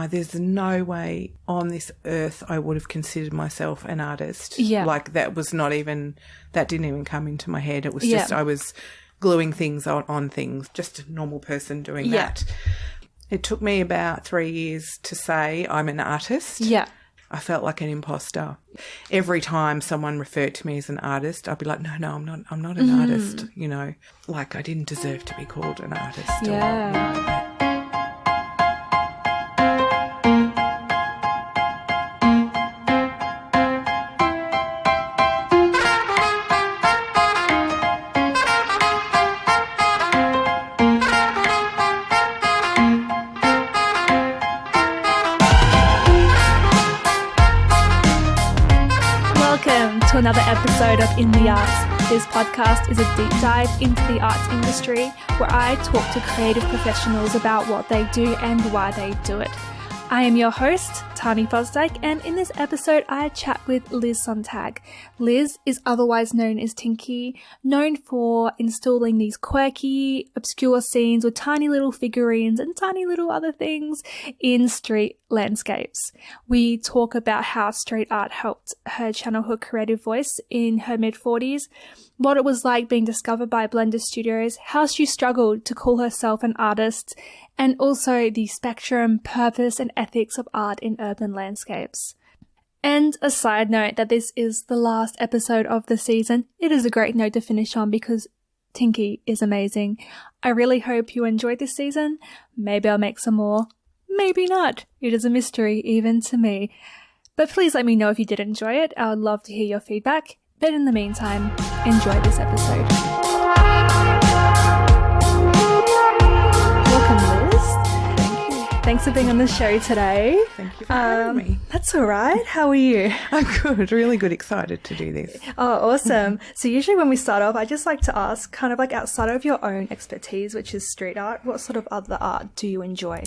there's no way on this earth I would have considered myself an artist. Yeah. Like that didn't even come into my head. It was just, I was gluing things on things, just a normal person doing that. It took me about 3 years to say I'm an artist. Yeah. I felt like an imposter. Every time someone referred to me as an artist, I'd be like, no, I'm not an artist, you know. Like I didn't deserve to be called an artist. Yeah. To another episode of In the Arts. This podcast is a deep dive into the arts industry where I talk to creative professionals about what they do and why they do it. I am your host, Tahney Fosdike, and in this episode I chat with Liz Sontag. Liz is otherwise known as Tinky, known for installing these quirky, obscure scenes with tiny little figurines and tiny little other things in street landscapes. We talk about how street art helped her channel her creative voice in her mid-40s, what it was like being discovered by Blender Studios, how she struggled to call herself an artist, and also the spectrum, purpose, and ethics of art in urban landscapes. And a side note that this is the last episode of the season. It is a great note to finish on because Tinky is amazing. I really hope you enjoyed this season. Maybe I'll make some more. Maybe not. It is a mystery even to me. But please let me know if you did enjoy it. I would love to hear your feedback. But in the meantime, enjoy this episode. Welcome, Liz. Thank you. Thanks for being on the show today. Thank you for having me. That's all right. How are you? I'm good, really good, excited to do this. Oh, awesome. So usually when we start off, I just like to ask, kind of like outside of your own expertise, which is street art, what sort of other art do you enjoy?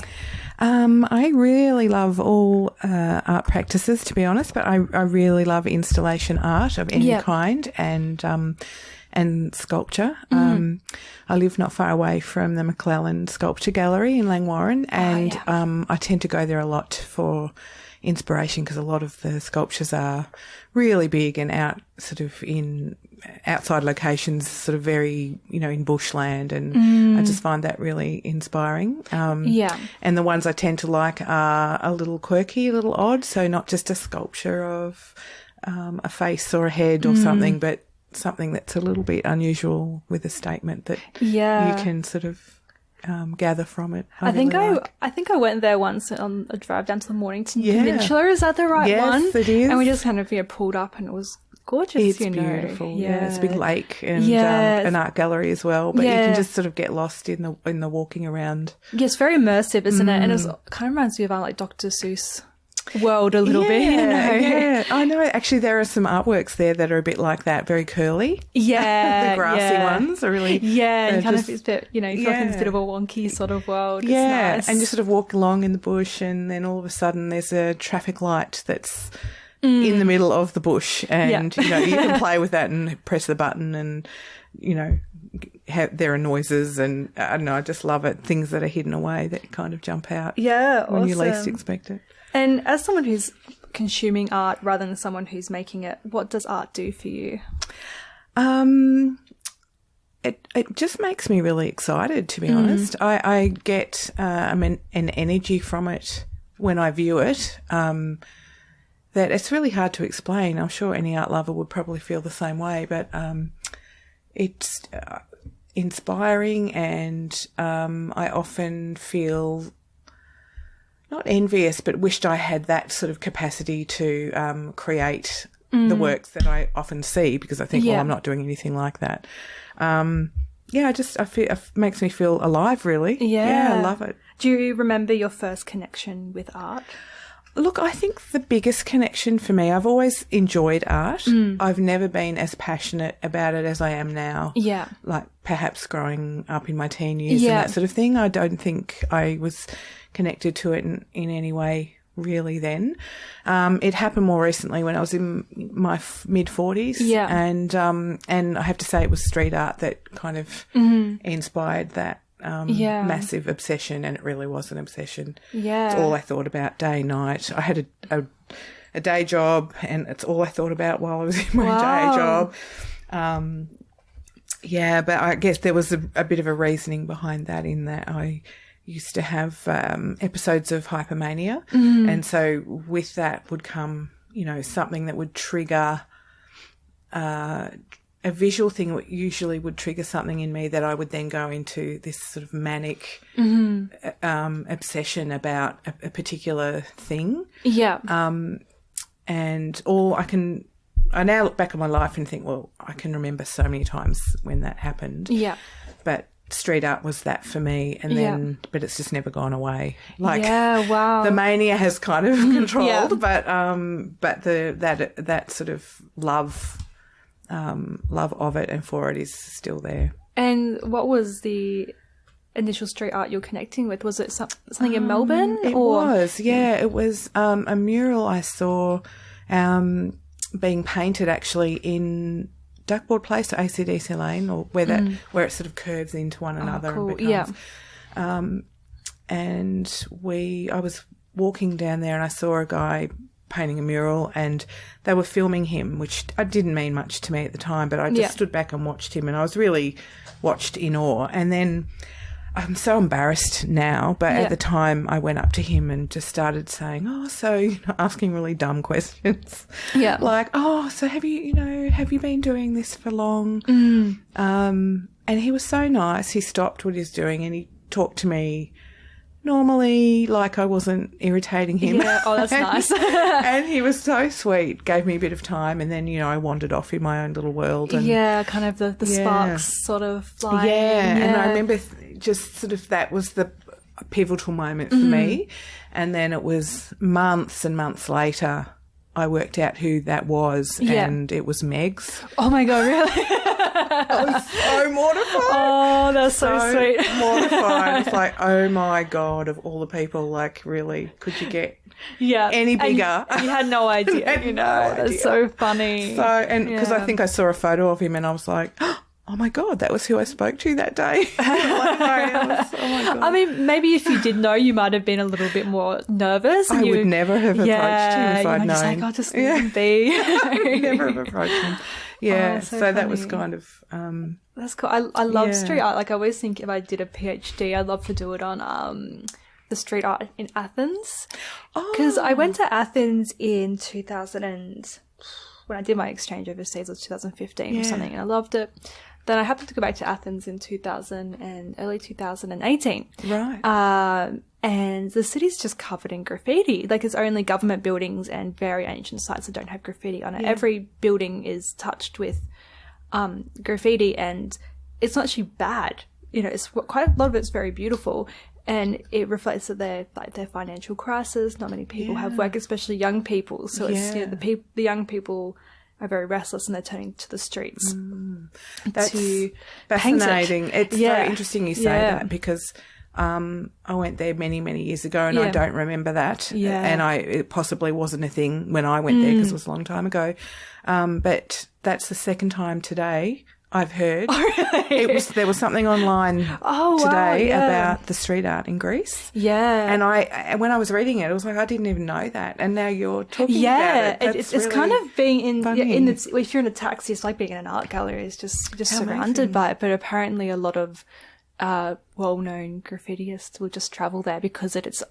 I really love all art practices, to be honest, but I really love installation art of any kind and sculpture. I live not far away from the McClellan Sculpture Gallery in Langwarrin, and I tend to go there a lot for inspiration because a lot of the sculptures are really big and out sort of in outside locations, sort of very, you know, in bushland, and I just find that really inspiring. And the ones I tend to like are a little quirky, a little odd, so not just a sculpture of a face or a head or something, but something that's a little bit unusual with a statement that you can sort of gather from it. I think I went there once on a drive down to the Mornington Peninsula. Is that the right one? Yes, it is. And we just kind of pulled up, and it was gorgeous. It's beautiful. Yeah, it's a big lake and an art gallery as well. But you can just sort of get lost in the walking around. Yeah, it's very immersive, isn't it? And it kind of reminds me of like Dr. Seuss world a little bit, you know. Yeah, I know. Actually, there are some artworks there that are a bit like that, very curly. Yeah, the grassy ones are really. Yeah, and kind of it's a bit, you know, you feel like it's a bit of a wonky sort of world. Yeah, it's nice. And you sort of walk along in the bush, and then all of a sudden there's a traffic light that's in the middle of the bush, and you know you can play with that and press the button, and you know. There are noises, and I don't know, I just love it. Things that are hidden away that kind of jump out when you least expect it. And as someone who's consuming art rather than someone who's making it, what does art do for you? It just makes me really excited, to be honest. I get an energy from it when I view it that it's really hard to explain. I'm sure any art lover would probably feel the same way, but it's inspiring, and I often feel not envious, but wished I had that sort of capacity to create the works that I often see, because I think, well, I'm not doing anything like that. I feel it makes me feel alive, really. Yeah, I love it. Do you remember your first connection with art? Look, I think the biggest connection for me, I've always enjoyed art. I've never been as passionate about it as I am now. Yeah. Like perhaps growing up in my teen years and that sort of thing. I don't think I was connected to it in any way really then. It happened more recently when I was in my mid-40s. Yeah. And I have to say it was street art that kind of inspired that. massive obsession, and it really was an obsession. Yeah. It's all I thought about day and night. I had a day job, and it's all I thought about while I was in my day job. But I guess there was a bit of a reasoning behind that, in that I used to have episodes of hypomania, and so with that would come, something that would trigger a visual thing that usually would trigger something in me that I would then go into this sort of manic obsession about a particular thing. Yeah. And I now look back on my life and think, well, I can remember so many times when that happened. Yeah. But street art was that for me, and then, but it's just never gone away. Wow. The mania has kind of controlled, but that sort of love of it and for it is still there. And what was the initial street art you're connecting with? Was it something in Melbourne? It was a mural I saw being painted actually in Duckboard Place or ACDC Lane, or where it sort of curves into one another. Cool. And becomes, and I was walking down there and I saw a guy painting a mural, and they were filming him, which didn't mean much to me at the time, but I just stood back and watched him, and I was really watched in awe. And then I'm so embarrassed now, but at the time I went up to him and just started saying, asking really dumb questions. Yeah. Like, so have you been doing this for long? And he was so nice. He stopped what he was doing and he talked to me normally, like I wasn't irritating him. Yeah, that's nice. And he was so sweet, gave me a bit of time, and then, I wandered off in my own little world. And, kind of the sparks sort of flying. And I remember just sort of that was the pivotal moment for me. And then it was months and months later I worked out who that was, and it was Meg's. Oh, my God, really? I was so mortified. Oh, that's so sweet. Mortified. It's like, oh, my God, of all the people, like, really, could you get any bigger? And you had no idea, That's so funny. So, and because I think I saw a photo of him and I was like, oh, my God, that was who I spoke to that day. Oh, my God. I mean, maybe if you did know, you might have been a little bit more nervous. I would never have approached him if I'd known. Just like, I'll just leave him be. I would never have approached him. Yeah, so that was kind of... that's cool. I love street art. Like, I always think if I did a PhD, I'd love to do it on the street art in Athens. Because I went to Athens in 2000 when I did my exchange overseas, it was 2015 or something, and I loved it. Then I happened to go back to Athens in 2000 and early 2018. Right. And the city's just covered in graffiti. Like, it's only government buildings and very ancient sites that don't have graffiti on it. Yeah. Every building is touched with graffiti, and it's not actually bad. It's quite a lot of it's very beautiful, and it reflects that their financial crisis. Not many people have work, especially young people. So it's the young people are very restless and they're turning to the streets. That's fascinating. It's very interesting you say that, because I went there many, many years ago and I don't remember that. Yeah. And it possibly wasn't a thing when I went there because it was a long time ago. But that's the second time today I've heard. Oh, really? There was something online today about the street art in Greece. Yeah. And when I was reading it, I was like, I didn't even know that. And now you're talking about it. It's really kind of being if you're in a taxi, it's like being in an art gallery. It's just surrounded by it. But apparently a lot of well-known graffitiists will just travel there because it's open.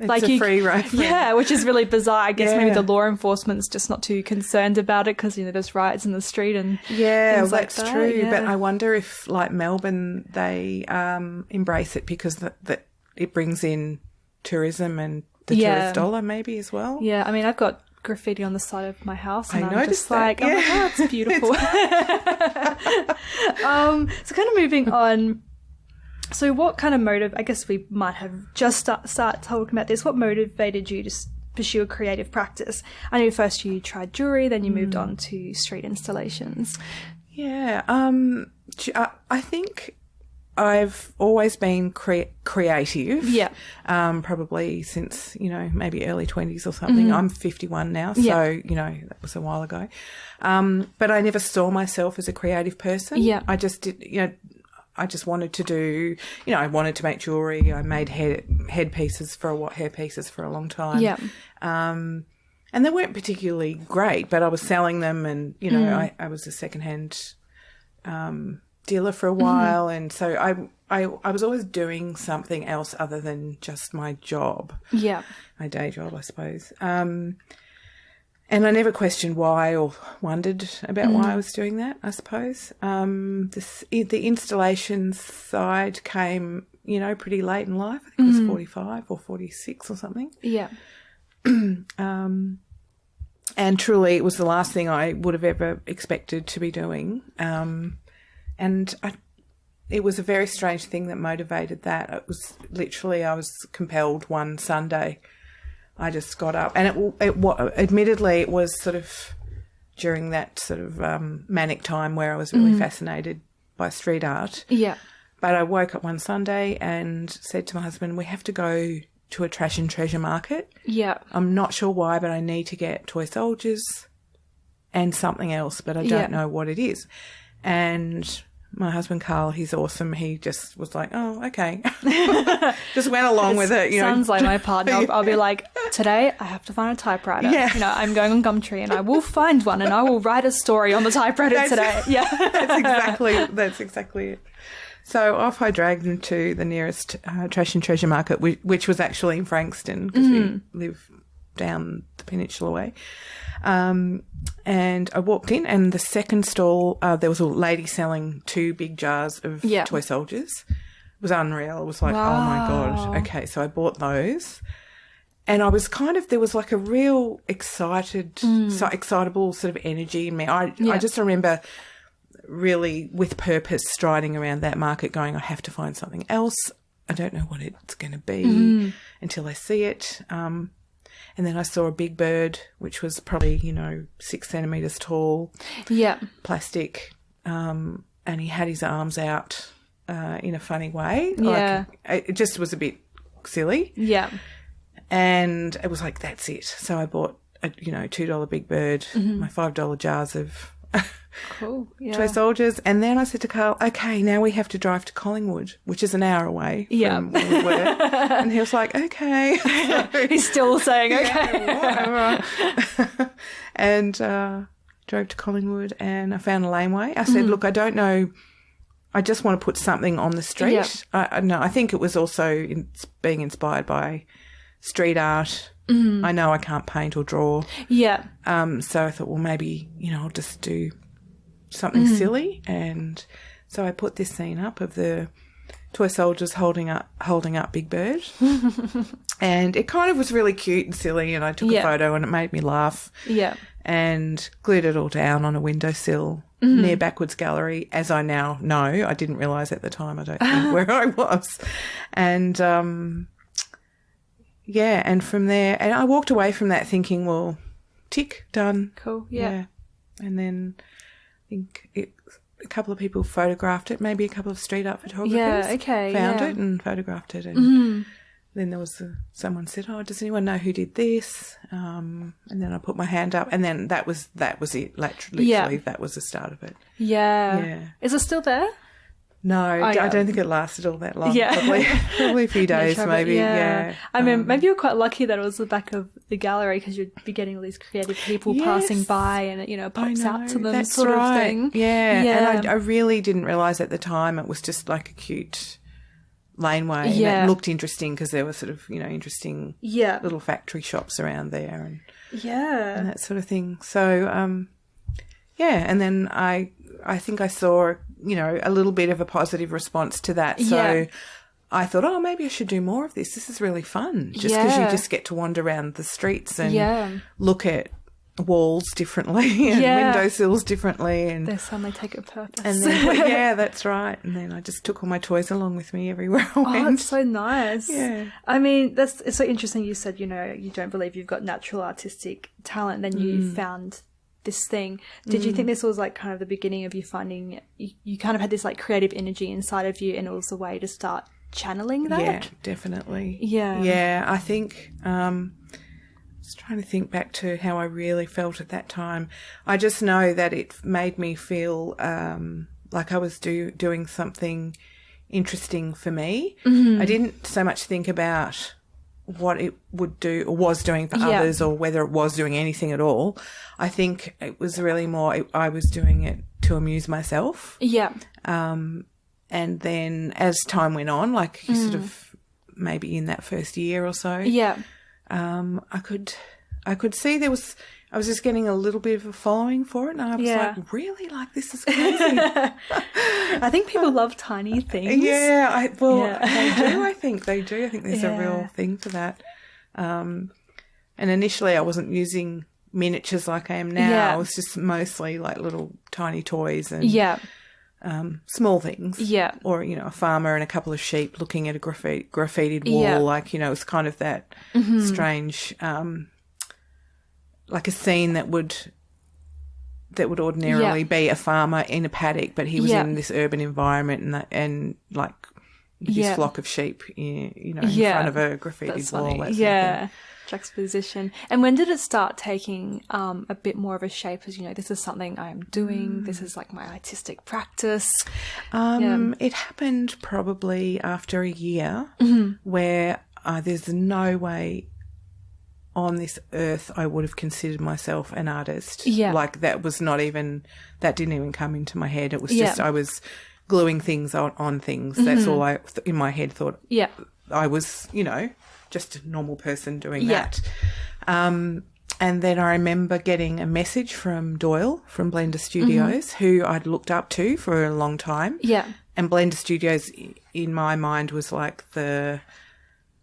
It's like a free roam. Yeah, which is really bizarre. I guess maybe the law enforcement's just not too concerned about it because, there's riots in the street and things like that. True. Yeah. But I wonder if, like Melbourne, they embrace it because that it brings in tourism and the tourist dollar maybe as well. Yeah, I mean, I've got graffiti on the side of my house and I'm just like, oh my God, it's beautiful. So kind of moving on. So what kind of I guess we might have just start talking about this. What motivated you to pursue a creative practice? I know first you tried jewellery, then you moved on to street installations. Yeah. I think I've always been creative. Yeah. Probably since, maybe early 20s or something. I'm 51 now, so, that was a while ago. But I never saw myself as a creative person. Yeah. I just did, I just wanted to do, I wanted to make jewellery. I made hairpieces for a long time. Yeah. And they weren't particularly great, but I was selling them, and, I was a secondhand dealer for a while. And so I was always doing something else other than just my job. Yeah. My day job, I suppose. And I never questioned why or wondered about why I was doing that, I suppose. The installation side came, pretty late in life. I think it was 45 or 46 or something. Yeah. And truly it was the last thing I would have ever expected to be doing. It was a very strange thing that motivated that. It was literally, I was compelled one Sunday. I just got up, and admittedly, it was sort of during that sort of manic time where I was really fascinated by street art. Yeah. But I woke up one Sunday and said to my husband, we have to go to a trash and treasure market. Yeah. I'm not sure why, but I need to get toy soldiers and something else, but I don't know what it is. And my husband, Carl, he's awesome. He just was like, oh, okay. Just went along with it. Sounds like my partner. I'll be like, today I have to find a typewriter. Yeah. I'm going on Gumtree and I will find one and I will write a story on the typewriter today. Yeah. That's exactly it. So off I dragged him to the nearest trash and treasure market, which was actually in Frankston, because we live down the peninsula way. And I walked in, and the second stall, there was a lady selling 2 big jars of toy soldiers. It was unreal. It was like, wow. Oh my God. Okay, so I bought those. And I was there was like a real excitable sort of energy in me. I just remember really with purpose striding around that market going, I have to find something else. I don't know what it's going to be until I see it. And then I saw a big bird, which was probably, 6 centimetres tall. Yeah. Plastic. And he had his arms out in a funny way. Yeah. It just was a bit silly. Yeah. And it was like, that's it. So I bought a, $2 big bird, my $5 jars of cool. Yeah. toy soldiers. And then I said to Carl, okay, now we have to drive to Collingwood, which is an hour away from where we were. And he was like, okay. So, he's still saying, okay. Whatever. And drove to Collingwood, and I found a laneway. I said, look, I don't know. I just want to put something on the street. Yeah. I think it was also being inspired by street art. I know I can't paint or draw. Yeah. So I thought, well, maybe, I'll just do something silly. And so I put this scene up of the toy soldiers holding up Big Bird. And it kind of was really cute and silly, and I took a photo and it made me laugh. Yeah. And glued it all down on a windowsill near Backwards Gallery, as I now know. I didn't realise at the time, I don't think, where I was. And and from there, and I walked away from that thinking, well, tick, done. Cool, yeah. And then I think a couple of people photographed it, maybe a couple of street art photographers found it and photographed it. And then there was someone said, oh, does anyone know who did this? And then I put my hand up, and then that was it. Literally, that was the start of it. Yeah. Is it still there? No, I don't think it lasted all that long. Yeah. Probably a few days, maybe. Yeah. I mean, maybe you're quite lucky that it was the back of the gallery, because you'd be getting all these creative people passing by, and it, pops out to them, sort of thing. Yeah. And I really didn't realise at the time it was just like a cute laneway. Yeah. And it looked interesting because there were sort of, interesting little factory shops around there and that sort of thing. So, and then I think I saw, a little bit of a positive response to that. So I thought, oh, maybe I should do more of this. This is really fun. Just because you just get to wander around the streets and look at walls differently and windowsills differently. And they suddenly take a purpose. And then, that's right. And then I just took all my toys along with me everywhere I went. Oh, that's so nice. Yeah. I mean, it's so interesting. You said, you don't believe you've got natural artistic talent. Then you found this thing. Did you think this was like kind of the beginning of you finding you kind of had this like creative energy inside of you, and it was a way to start channeling that? Yeah, definitely. Yeah, I think I was trying to think back to how I really felt at that time. I just know that it made me feel like I was doing something interesting for me. I didn't so much think about what it would do or was doing for others, or whether it was doing anything at all. I think it was really more I was doing it to amuse myself. Yeah. And then as time went on, like sort of maybe in that first year or so, I could see I was just getting a little bit of a following for it, and I was like, really? Like, this is crazy. I think people love tiny things. Yeah, they do, I think. They do. I think there's a real thing for that. And initially I wasn't using miniatures like I am now. Yeah. It was just mostly like little tiny toys and small things. Yeah. Or, a farmer and a couple of sheep looking at a graffitied wall. Yeah. Like, it's kind of that strange... like a scene that would ordinarily be a farmer in a paddock, but he was in this urban environment and like his flock of sheep, in front of a graffitied wall. That sort of thing. Juxtaposition. And when did it start taking a bit more of a shape as, this is something I am doing, this is like my artistic practice? It happened probably after a year where there's no way on this earth I would have considered myself an artist. Yeah. Like that didn't even come into my head. It was just I was gluing things on things. That's all I in my head thought I was, just a normal person doing that. And then I remember getting a message from Doyle from Blender Studios, who I'd looked up to for a long time. Yeah. And Blender Studios in my mind was like the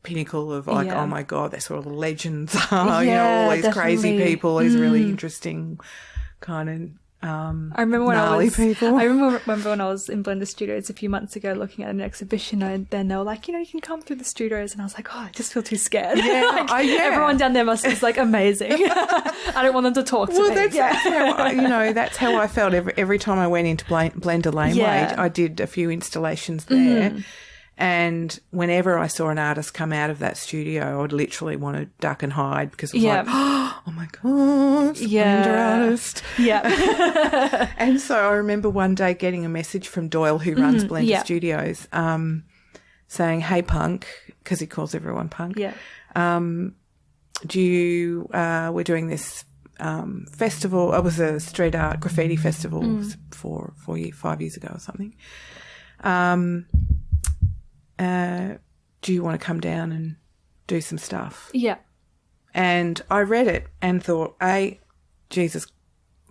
pinnacle of like, oh my God, that's where all the legends are, all these crazy people, these really interesting kind of I remember when when I was in Blender Studios a few months ago looking at an exhibition, and then they were like, you can come through the studios, and I was like, oh, I just feel too scared. Yeah, everyone down there is like amazing. I don't want them to talk to me. That's how I felt every time I went into Blender Laneway. I did a few installations there. And whenever I saw an artist come out of that studio, I would literally want to duck and hide because it was like, oh my God, it's a Blender artist. Yeah. And so I remember one day getting a message from Doyle, who runs Blender Studios, saying, hey, Punk, because he calls everyone Punk. Yeah. We're doing this festival. It was a street art graffiti festival 5 years ago or something. Do you want to come down and do some stuff? Yeah. And I read it and thought, A, Jesus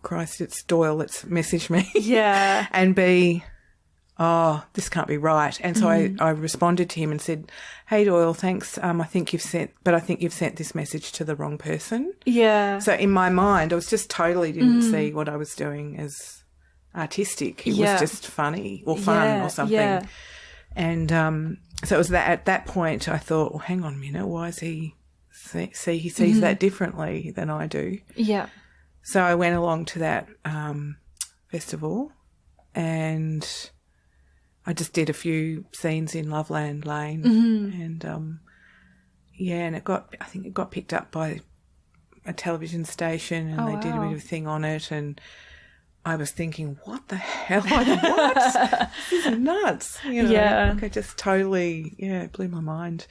Christ, it's Doyle that's messaged me. Yeah. And B, this can't be right. And so I responded to him and said, hey, Doyle, thanks. I think you've sent this message to the wrong person. Yeah. So in my mind, I was just totally didn't see what I was doing as artistic. It was just funny or fun or something. Yeah. And so it was that at that point I thought, well, hang on a minute, why is he he sees that differently than I do? Yeah. So I went along to that festival and I just did a few scenes in Loveland Lane and and I think it got picked up by a television station and they did a bit of a thing on it, and I was thinking, what the hell? What? This is nuts. Like I just totally, it blew my mind.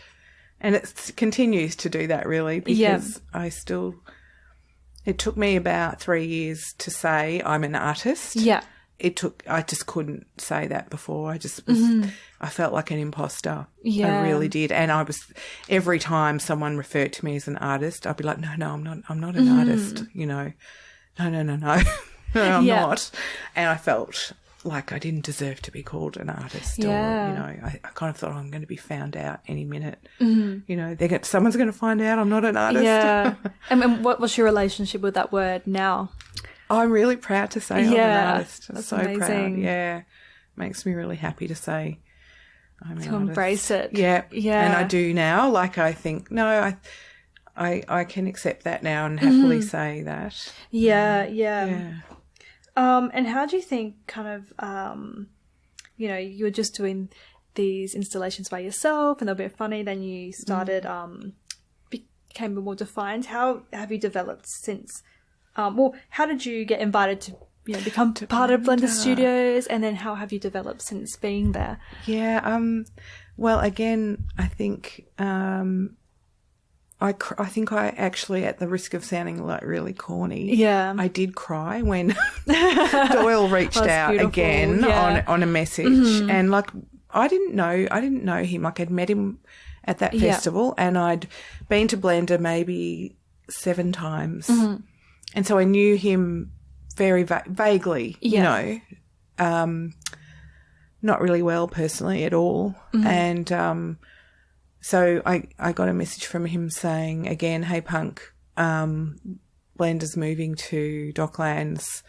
And it continues to do that really because it took me about 3 years to say I'm an artist. Yeah. I just couldn't say that before. I just was, I felt like an imposter. Yeah. I really did. And every time someone referred to me as an artist, I'd be like, no, I'm not an artist, No. No, I'm not. And I felt like I didn't deserve to be called an artist. Or, I kind of thought I'm going to be found out any minute. Someone's going to find out I'm not an artist. Yeah. And what was your relationship with that word now? I'm really proud to say I'm an artist. I'm so amazing. Proud. Yeah. Makes me really happy to say I'm an artist. To embrace it. Yeah. Yeah. And I do now. Like I think, I can accept that now and happily say that. Yeah. And how do you think kind of, you were just doing these installations by yourself and they're a bit funny, then you started, became a bit more defined. How have you developed since? How did you get invited to become part of Blender Studios, and then how have you developed since being there? Yeah, well, again, I think I think I actually, at the risk of sounding like really corny, I did cry when Doyle reached out beautiful. Again on a message, and like I didn't know him. Like I'd met him at that festival, and I'd been to Blender maybe 7 times, and so I knew him very vaguely, you know, not really well personally at all, and so I got a message from him saying again, hey Punk, Blender's moving to Docklands.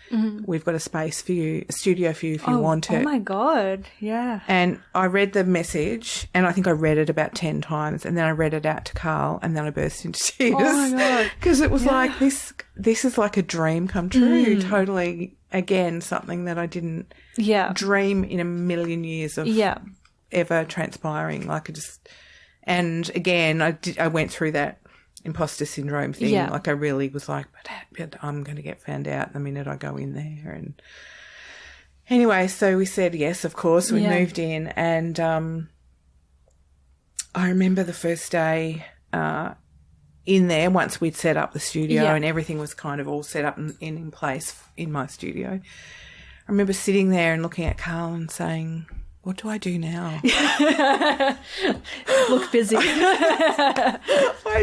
We've got a space for you, a studio for you if you want it. Oh my God, yeah. And I read the message, and I think I read it about 10 times, and then I read it out to Carl, and then I burst into tears. Oh my God. Because it was like, this is like a dream come true. Totally, again, something that I didn't dream in a million years of ever transpiring. Like and again, I went through that imposter syndrome thing. Like I really was like, but I'm going to get found out the minute I go in there. And anyway, so we said yes, of course. We moved in, and I remember the first day in there, once we'd set up the studio and everything was kind of all set up in place in my studio. I remember sitting there and looking at Carl and saying, what do I do now? Look busy. I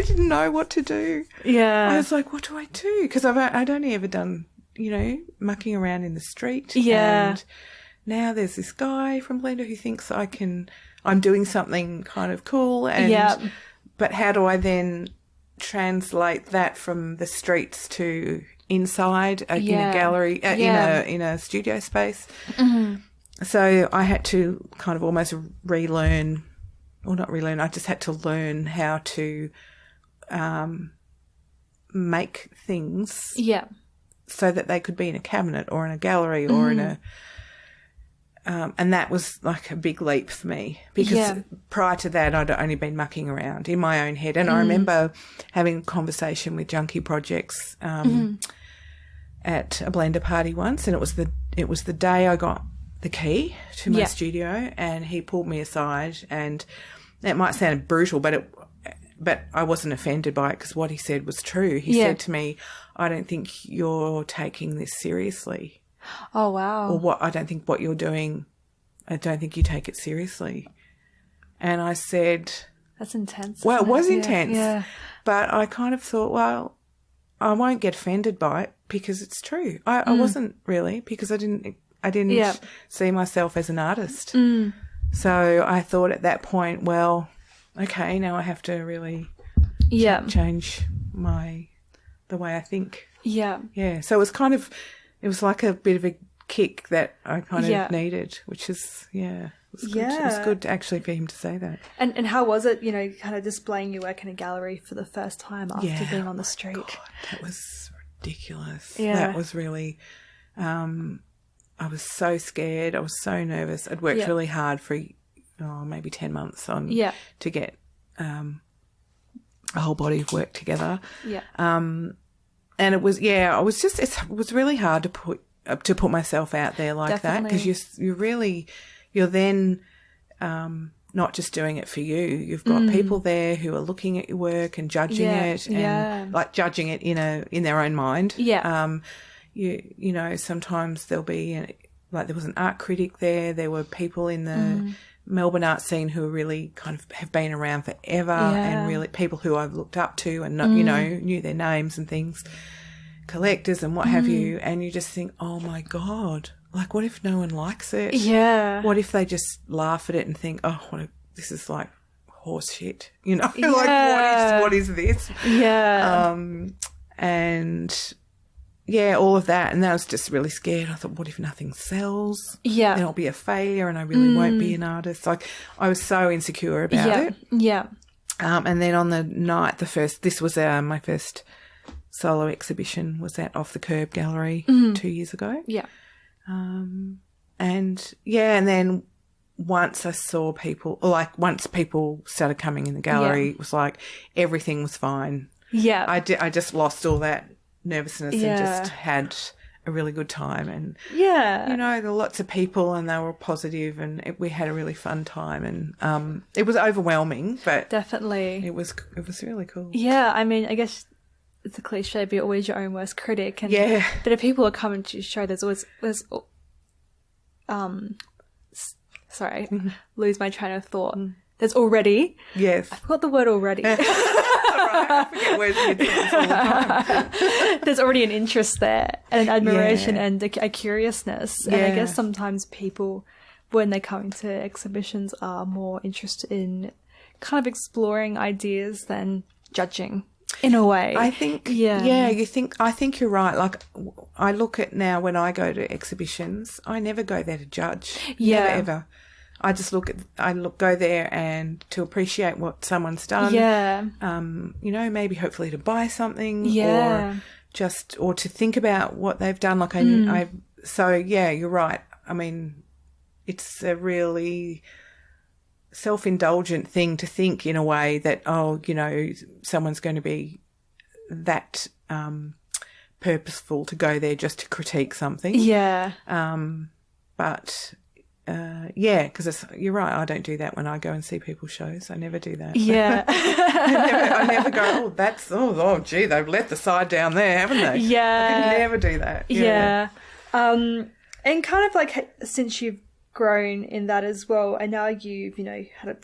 didn't know what to do. Yeah. I was like, what do I do? Because I'd only ever done, you know, mucking around in the street. Yeah. And now there's this guy from Blender who thinks I'm doing something kind of cool. And but how do I then translate that from the streets to inside in a gallery, in a studio space? So I had to kind of almost relearn, or not relearn, I just had to learn how to make things so that they could be in a cabinet or in a gallery or in a and that was like a big leap for me, because prior to that I'd only been mucking around in my own head. And I remember having a conversation with Junkie Projects at a Blender party once, and it was the day I got the key to my studio, and he pulled me aside, and it might sound brutal, but I wasn't offended by it, because what he said was true. He said to me, I don't think you're taking this seriously. Oh, wow. Or I don't think what you're doing, I don't think you take it seriously. And I said... That's intense. Well, it was intense. Yeah. But I kind of thought, well, I won't get offended by it because it's true. I wasn't really, because I didn't see myself as an artist. So I thought at that point, well, okay, now I have to really change the way I think. Yeah. Yeah. So it was like a bit of a kick that I kind of needed, which is, it was good. It was good actually for him to say that. And how was it, you know, kind of displaying your work in a gallery for the first time after being on the street? God, that was ridiculous. Yeah. That was really... I was so scared. I was so nervous. I'd worked really hard for maybe 10 months to get a whole body of work together. Yeah. And it was it was really hard to put myself out there like that, because you're then not just doing it for you. You've got people there who are looking at your work and judging it, and like judging it in their own mind. Yeah. You know, sometimes there'll be, like there was an art critic there. There were people in the Melbourne art scene who really kind of have been around forever, and really people who I've looked up to and, you know, knew their names and things, collectors and what have you. And you just think, oh, my God, like what if no one likes it? Yeah. What if they just laugh at it and think, oh, this is like horse shit, you know, like what is this? Yeah. And... yeah, all of that. And I was just really scared. I thought, what if nothing sells? Yeah. Then I'll be a failure and I really won't be an artist. Like, I was so insecure about it. Yeah. And then on the night, this was my first solo exhibition, was at Off the Curb Gallery 2 years ago. Yeah. And then once I saw people, once people started coming in the gallery, it was like everything was fine. Yeah. I just lost all that nervousness and just had a really good time. And, yeah, you know, there were lots of people and they were positive and we had a really fun time. And it was overwhelming, but definitely it was really cool. Yeah, I mean, I guess it's a cliche, but you're always your own worst critic. And, yeah. But if people are coming to your show, there's lose my train of thought. There's already. Yes. I forgot the word already. Right. I forget words and things all the time. There's already an interest there and an admiration and a curiousness. And I guess sometimes people, when they come into exhibitions, are more interested in kind of exploring ideas than judging. In a way. I think, I think you're right. Like, I look at now when I go to exhibitions, I never go there to judge. Yeah. Never, ever. I just go there and to appreciate what someone's done. Yeah. You know, maybe hopefully to buy something. Yeah. Or to think about what they've done. Like, so yeah, you're right. I mean, it's a really self-indulgent thing to think in a way that, oh, you know, someone's going to be that purposeful to go there just to critique something. Yeah. But because you're right, I don't do that when I go and see people's shows. I never do that. Yeah. I never go, gee, they've let the side down there, haven't they? Yeah. I never do that. Yeah. And kind of like since you've grown in that as well, and now you've, you know,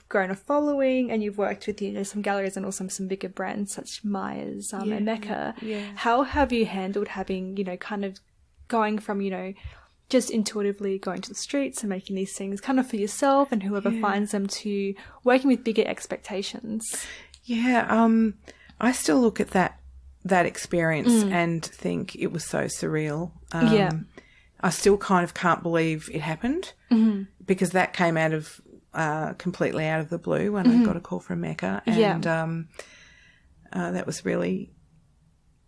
grown a following and you've worked with, you know, some galleries and also some bigger brands such Myers and Mecca. Yeah. How have you handled having, you know, kind of going from, you know, just intuitively going to the streets and making these things kind of for yourself and whoever finds them to working with bigger expectations? Yeah. I still look at that experience and think it was so surreal. I still kind of can't believe it happened because that came out of completely out of the blue when I got a call from Mecca, and that was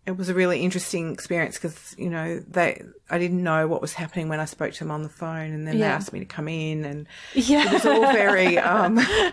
it was a really interesting experience because, you know, I didn't know what was happening when I spoke to them on the phone, and then they asked me to come in, and it was all very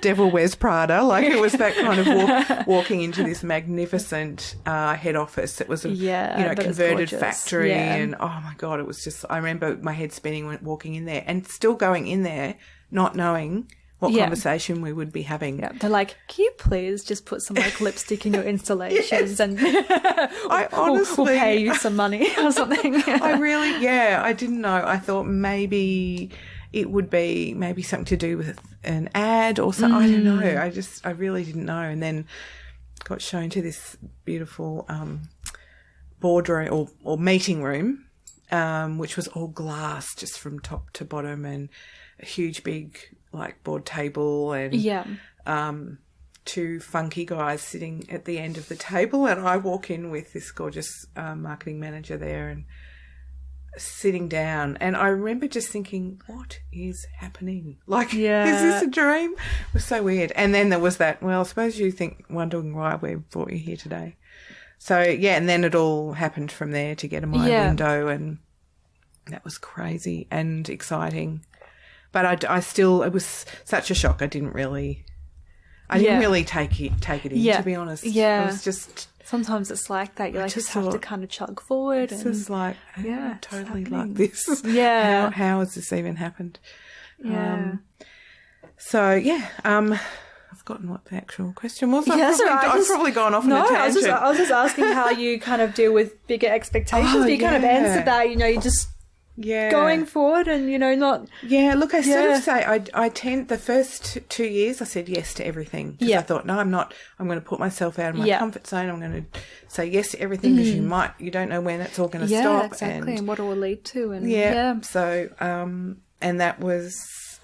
Devil Wears Prada. Like, it was that kind of walking into this magnificent head office. It was a converted factory, and oh my God, it was just, I remember my head spinning when walking in there and still going in there not knowing what conversation we would be having. Yeah. They're like, can you please just put some like lipstick in your installations and I honestly we'll pay you some money or something. I didn't know. I thought maybe it would be maybe something to do with an ad or something. I don't know. I really didn't know. And then got shown to this beautiful boardroom or meeting room, which was all glass just from top to bottom, and a huge big like board table and two funky guys sitting at the end of the table, and I walk in with this gorgeous marketing manager there and sitting down, and I remember just thinking, what is happening? Like, is this a dream? It was so weird. And then there was that, well, I suppose you wondering why we brought you here today. So and then it all happened from there to get in my window, and that was crazy and exciting. But I still, it was such a shock. I didn't really take it in, to be honest. Yeah. It was just, sometimes it's like that. You just have to kind of chug forward. It's just like, totally like this. Yeah. How has this even happened? Yeah. I've forgotten what the actual question was. I've probably gone off on a tangent. I was just asking how you kind of deal with bigger expectations. But you kind of answered that, you know, you just going forward and, you know, not... Yeah, look, I sort of say I tend, the first 2 years I said yes to everything. Because I thought, no, I'm not, I'm going to put myself out of my comfort zone. I'm going to say yes to everything because you don't know when it's all going to stop. Exactly, and what it will lead to. And so, and that was...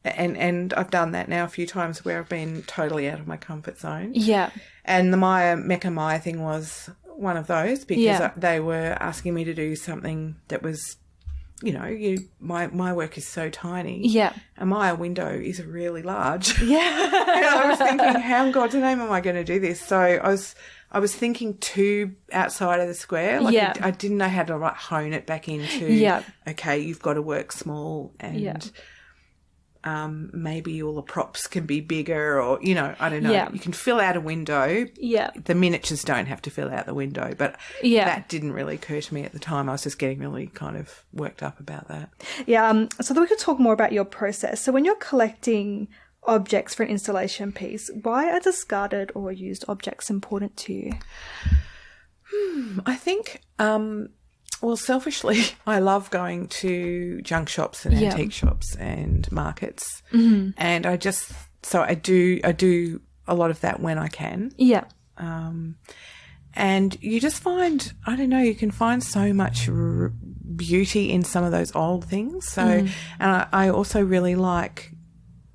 And I've done that now a few times where I've been totally out of my comfort zone. Yeah. And the Mecca thing was one of those because they were asking me to do something that was, you know, my work is so tiny. Yeah. And my window is really large. Yeah. And I was thinking, how in God's name am I going to do this? So I was thinking too outside of the square. Like I didn't know how to hone it back into, okay, you've got to work small and... maybe all the props can be bigger or, you know, I don't know. Yeah. You can fill out a window. Yeah. The miniatures don't have to fill out the window, but that didn't really occur to me at the time. I was just getting really kind of worked up about that. Yeah, so that we could talk more about your process. So when you're collecting objects for an installation piece, why are discarded or used objects important to you? I think, well, selfishly, I love going to junk shops and antique shops and markets. Mm-hmm. And I do a lot of that when I can. Yeah. And you just find, I don't know, you can find so much beauty in some of those old things. So, and I also really like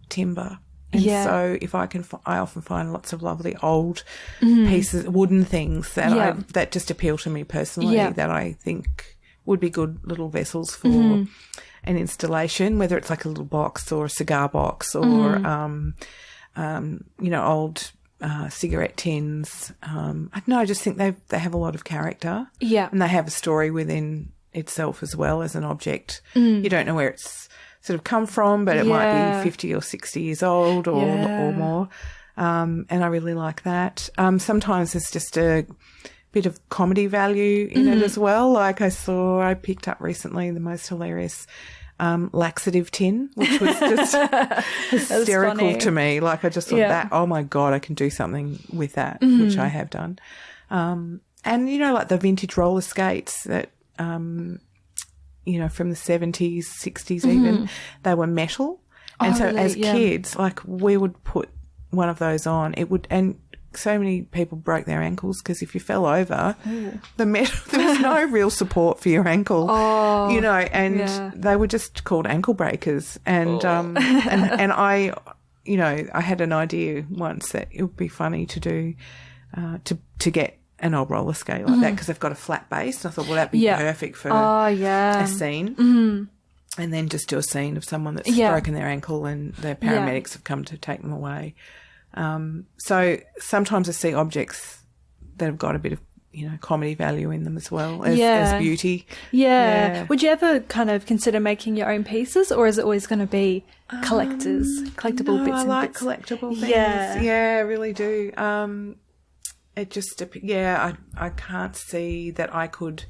timber. And so if I can, I often find lots of lovely old pieces, wooden things that just appeal to me personally that I think would be good little vessels for an installation, whether it's like a little box or a cigar box or, you know, old cigarette tins. I don't know, I just think they have a lot of character. Yeah. And they have a story within itself as well as an object. You don't know where it's sort of come from, but it might be 50 or 60 years old or more. And I really like that. Sometimes there's just a bit of comedy value in it as well. Like I picked up recently the most hilarious laxative tin, which was just hysterical to me. Like I just thought that, oh my God, I can do something with that, which I have done. And, you know, like the vintage roller skates that, you know, from the 70s, 60s even, they were metal. And so as kids, like we would put one of those on. It would, and so many people broke their ankles because if you fell over, the metal, there was no real support for your ankle, you know, and they were just called ankle breakers. And, and I, you know, I had an idea once that it would be funny to do, to get an old roller skate like that because they've got a flat base. And I thought, well, that'd be perfect for a scene. And then just do a scene of someone that's broken their ankle and the paramedics have come to take them away. So sometimes I see objects that have got a bit of, you know, comedy value in them as well as beauty. Yeah. Would you ever kind of consider making your own pieces, or is it always going to be collectible bits and I like bits? collectible things. Yeah, I really do. It just, I can't see that I could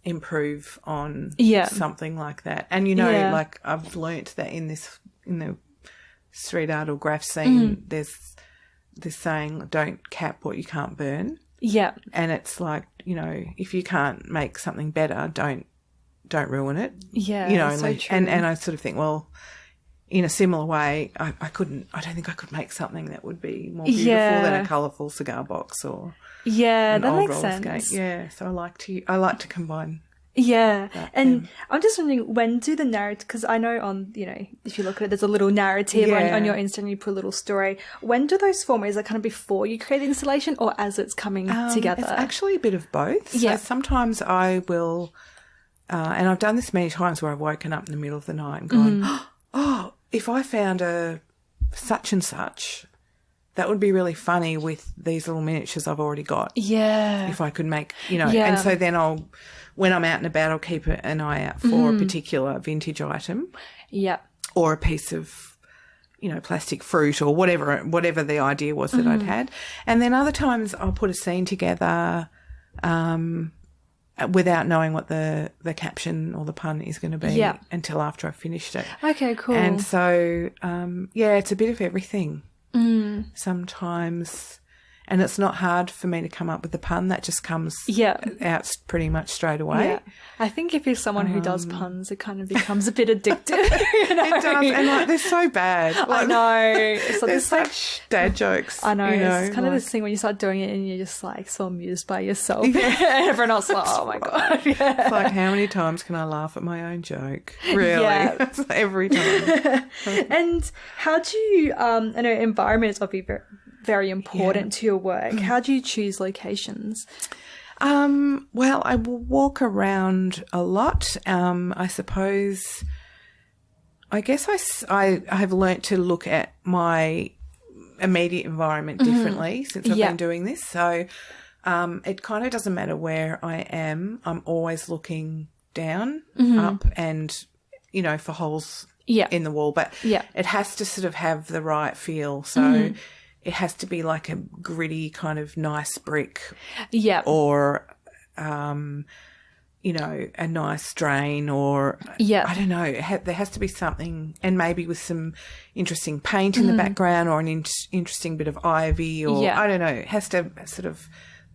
improve on something like that. And, you know, like I've learnt that in the street art or graph scene, there's this saying, don't cap what you can't burn. Yeah. And it's like, you know, if you can't make something better, don't ruin it. Yeah. You know, so true. And I sort of think, well, in a similar way, I don't think I could make something that would be more beautiful than a colourful cigar box or an old roller skate. Yeah. So I like to combine. Yeah. And I'm just wondering, when do the narrative, because I know on, you know, if you look at it, there's a little narrative on your Insta and you put a little story. When do those form? Is it kind of before you create the installation or as it's coming together? It's actually a bit of both. So sometimes I will, and I've done this many times where I've woken up in the middle of the night and gone, oh, if I found a such and such, that would be really funny with these little miniatures I've already got. Yeah. If I could make, you know, and so then when I'm out and about, I'll keep an eye out for a particular vintage item. Yeah. Or a piece of, you know, plastic fruit or whatever the idea was that I'd had. And then other times I'll put a scene together without knowing what the caption or the pun is going to be until after I've finished it. Okay, cool. And so, it's a bit of everything sometimes. And it's not hard for me to come up with the pun. That just comes out pretty much straight away. Yeah. I think if you're someone who does puns, it kind of becomes a bit addictive. You know? It does. And, like, they're so bad. Like, I know. So they're such dad jokes. I know. It's kind of this thing when you start doing it and you're just, like, so amused by yourself. Yeah. And everyone else is like, oh, my God. Yeah. It's like, how many times can I laugh at my own joke? Really? Yeah. It's like every time. And how do you, I know environment is obviously very important to your work. How do you choose locations? Well, I will walk around a lot. I suppose, I guess I have learnt to look at my immediate environment differently since I've been doing this. So it kind of doesn't matter where I am. I'm always looking down, up and, you know, for holes in the wall, but it has to sort of have the right feel. So it has to be like a gritty kind of nice brick, or you know, a nice drain, or I don't know. There has to be something, and maybe with some interesting paint in the background, or an interesting bit of ivy, or I don't know. It has to sort of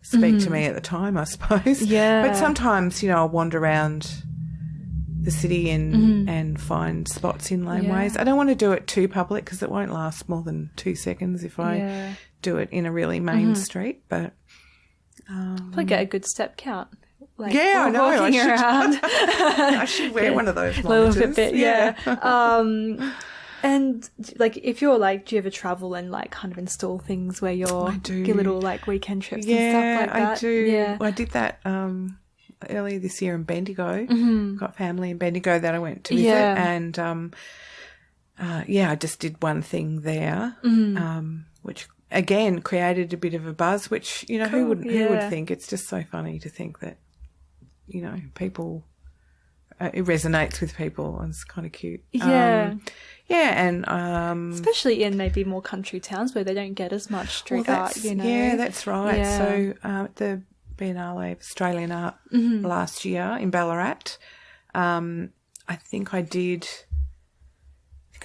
speak to me at the time, I suppose. Yeah. But sometimes, you know, I'll wander around the city and find spots in laneways. I don't want to do it too public because it won't last more than 2 seconds if I do it in a really main street. But probably get a good step count. Like, I know. Walking around. I should wear one of those monitors. And like, if you're like, do you ever travel and like kind of install things where your little like weekend trips and stuff like that? I do. Yeah, I did that earlier this year in Bendigo. Got family in Bendigo that I went to visit, and I just did one thing there, which again created a bit of a buzz. Which, you know, who would think? It's just so funny to think that, you know, people. It resonates with people, and it's kind of cute. And especially in maybe more country towns where they don't get as much street art, you know. Yeah, that's right. Yeah. So the Biennale of Australian Art last year in Ballarat, I think I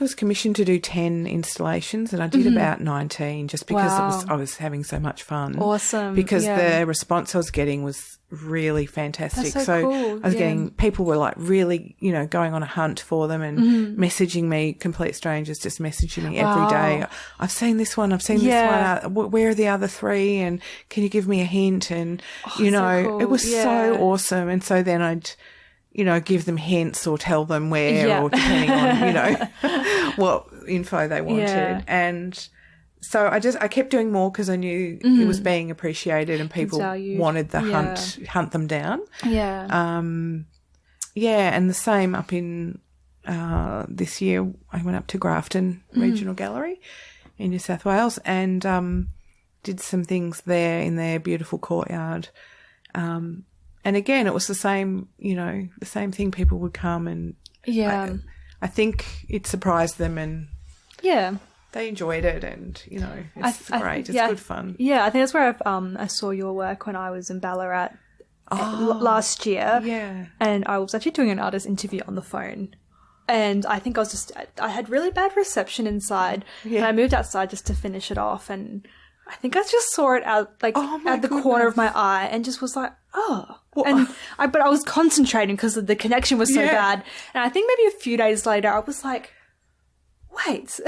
was commissioned to do 10 installations, and I did about 19 just because I was having so much fun. Awesome. Because the response I was getting was really fantastic. That's so cool. I was getting, people were like really, you know, going on a hunt for them and messaging me, complete strangers just messaging me every day. I've seen this one, this one. Where are the other 3? And can you give me a hint? And, you know, so cool. It was so awesome. And so then I'd, you know, give them hints or tell them where or depending on, you know, what info they wanted. Yeah. And so I kept doing more because I knew it was being appreciated and people wanted the hunt them down. Yeah. And the same up in this year I went up to Grafton Regional Gallery in New South Wales and did some things there in their beautiful courtyard. And again, it was the same, you know, the same thing. People would come and I think it surprised them and they enjoyed it, and, you know, it's great. It's good fun. Yeah, I think that's where I saw your work when I was in Ballarat last year. Yeah. And I was actually doing an artist interview on the phone. And I think I had really bad reception inside. Yeah. And I moved outside just to finish it off. And I think I just saw it out, like, at the corner of my eye and just was like, oh. And but I was concentrating because the connection was so bad. And I think maybe a few days later I was like, wait.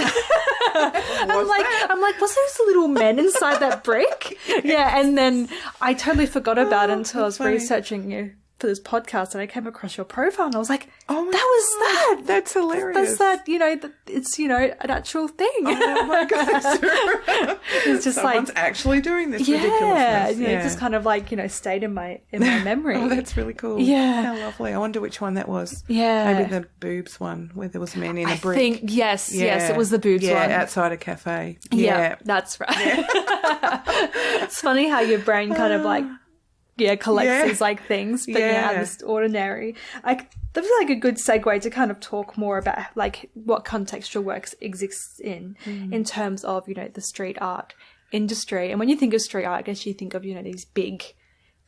I'm like, was those little men inside that brick? Yeah, and then I totally forgot about it until I was researching you for this podcast, and I came across your profile, and I was like, That's hilarious. That's that, you know, it's, you know, an actual thing. Oh my God. It's just someone's actually doing this ridiculousness. Yeah, it just kind of like, you know, stayed in my memory. Oh, that's really cool. Yeah. How lovely. I wonder which one that was. Yeah. Maybe the boobs one where there was men in a brick. I think, yes, it was the boobs one. Yeah, outside a cafe. Yeah, that's right. Yeah. It's funny how your brain kind of like, collects these like things, but this ordinary. Like, that was like a good segue to kind of talk more about like what context your work exists in terms of, you know, the street art industry. And when you think of street art, I guess you think of, you know, these big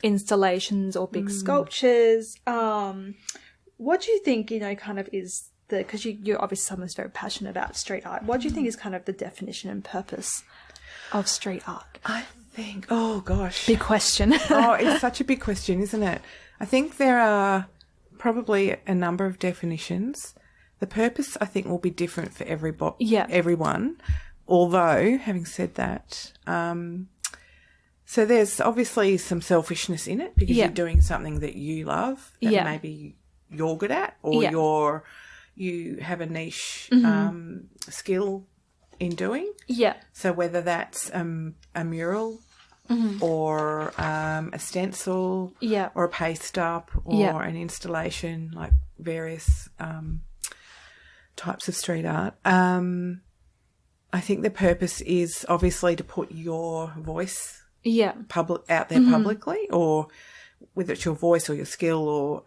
installations or big sculptures. What do you think, you know, kind of is because you're obviously someone who's very passionate about street art. What do you think is kind of the definition and purpose of street art? Oh gosh. Big question. It's such a big question, isn't it? I think there are probably a number of definitions. The purpose, I think, will be different for everyone. Although, having said that, so there's obviously some selfishness in it because you're doing something that you love that maybe you're good at, or you have a niche skill in doing. Yeah. So whether that's a mural or a stencil or a paste up or an installation, like various types of street art. I think the purpose is obviously to put your voice out there publicly, or whether it's your voice or your skill or,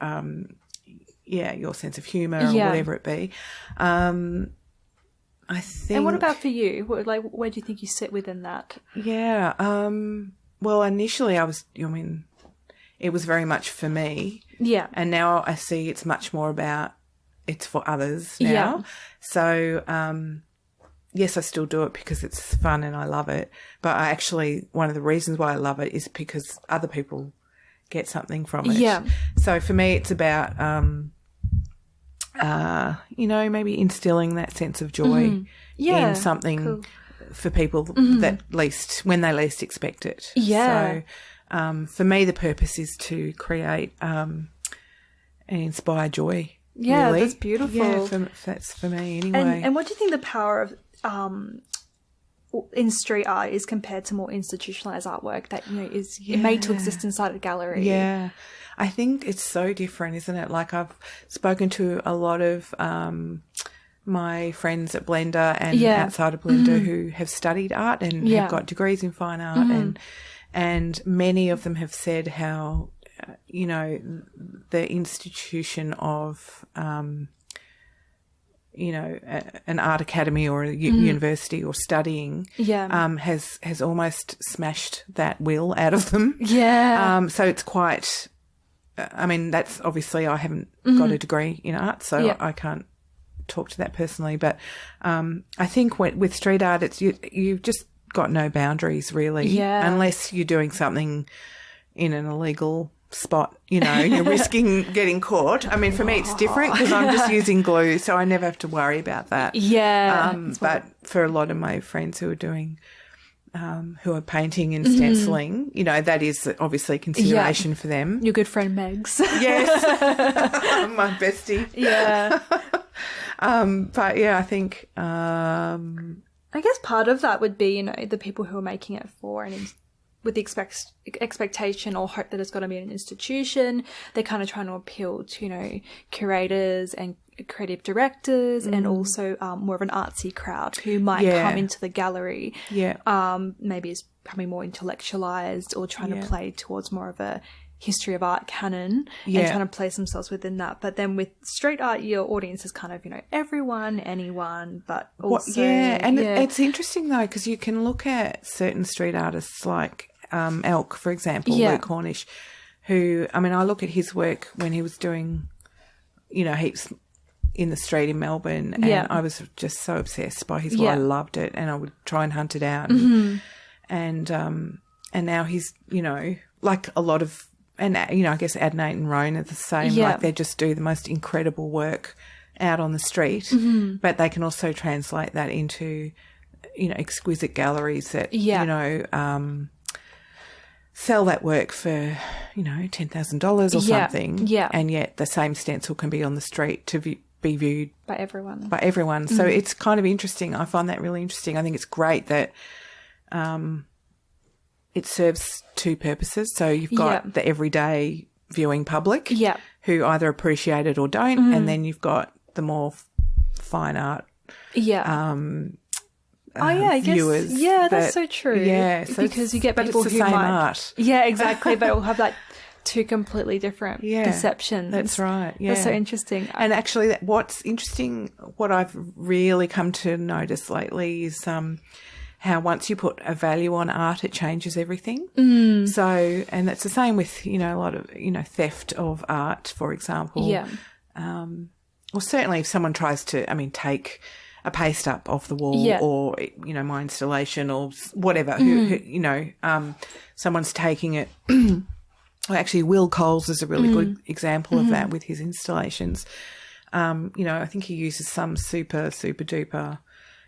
your sense of humour or whatever it be. I think. And what about for you? Where do you think you sit within that? Yeah. Well, initially it was very much for me. Yeah. And now I see it's much more about it's for others now. Yeah. So, yes, I still do it because it's fun and I love it. But one of the reasons why I love it is because other people get something from it. Yeah. So for me, it's about, maybe instilling that sense of joy in something for people that when they least expect it. Yeah. So for me, the purpose is to create and inspire joy. Yeah, really. that's beautiful. Yeah, that's for me anyway. And what do you think the power of in street art is compared to more institutionalized artwork that is made to exist inside a gallery? Yeah, I think it's so different, isn't it? Like I've spoken to a lot of my friends at Blender and outside of Blender who have studied art and have got degrees in fine art, and many of them have said how the institution of an art academy or a university or studying has almost smashed that will out of them. Yeah. So it's quite, that's obviously I haven't got a degree in art, so I can't talk to that personally. But I think with street art, it's you've just got no boundaries really, unless you're doing something in an illegal spot, you're risking getting caught. For me it's different because I'm just using glue, so I never have to worry about that. But for a lot of my friends who are doing who are painting and stenciling, that is obviously a consideration for them. Your good friend Megs. Yes. My bestie. Yeah. But yeah, I think I guess part of that would be, the people who are making it for and with the expectation or hope that it's going to be an institution. They're kind of trying to appeal to, curators and creative directors and also more of an artsy crowd who might come into the gallery. Maybe is becoming more intellectualized or trying to play towards more of a history of art canon and trying to place themselves within that. But then with street art, your audience is kind of, everyone, anyone, but also... It's interesting though, because you can look at certain street artists like Elk, for example, Luke Cornish, who, I look at his work when he was doing, heaps in the street in Melbourne, and I was just so obsessed by his work. I loved it, and I would try and hunt it out. And now he's, like a lot of, and, I guess Adnate and Roan are the same. Like they just do the most incredible work out on the street, but they can also translate that into, exquisite galleries that, sell that work for, $10,000 or something. Yeah. And yet the same stencil can be on the street to be viewed by everyone. So it's kind of interesting. I find that really interesting. I think it's great that it serves two purposes. So you've got the everyday viewing public who either appreciate it or don't, and then you've got the more fine art I guess, viewers. Yeah, that's so true. Yeah, so because you get people it's the who same might, art. Yeah, exactly. But will have like two completely different perceptions. That's right. Yeah, that's so interesting. And actually, what's interesting, what I've really come to notice lately is how once you put a value on art, it changes everything. So, and that's the same with a lot of theft of art, for example. Yeah. Or certainly, if someone tries to, take a paste up off the wall or, my installation or whatever, someone's taking it. Well, actually, Will Coles is a really good example of that with his installations. I think he uses some super, super duper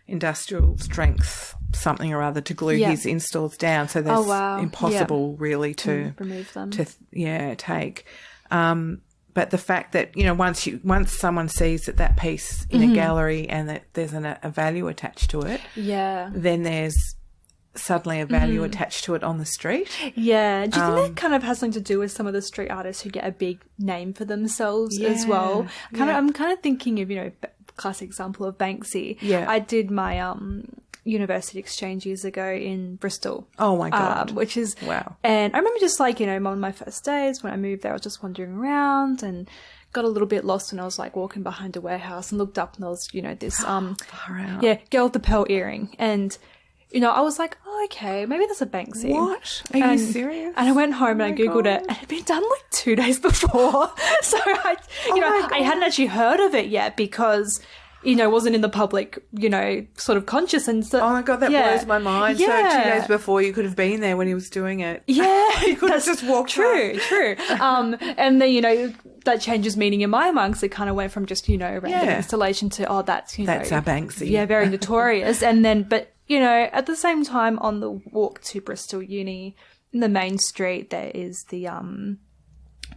industrial strength something or other to glue his installs down. So that's impossible really to remove them. Take. But the fact that, once someone sees that piece in a gallery and that there's a value attached to it, then there's suddenly a value attached to it on the street. Yeah. Do you think that kind of has something to do with some of the street artists who get a big name for themselves as well? I'm kind of thinking of, classic example of Banksy. Yeah. I did my university exchange years ago in Bristol. Oh my God. Which is wow. And I remember just on my first days when I moved there, I was just wandering around and got a little bit lost when I was like walking behind a warehouse and looked up and there was, you know, this Far out. girl with the pearl earring. And, you know, I was like, oh, okay, maybe that's a Banksy. What? Are you serious? And I went home and I Googled it, and it had been done like 2 days before. So I hadn't actually heard of it yet because, you know, it wasn't in the public, you know, sort of conscious. And so, oh my God, that blows my mind. Yeah. So 2 days before you could have been there when he was doing it. Yeah. You could have just walked True. And then, you know, that changes meaning in my mind, because it kind of went from just, you know, random installation to, oh, that's, you know. That's our Banksy. Yeah, very notorious. And then, but, you know, at the same time on the walk to Bristol Uni, in the main street, there is the,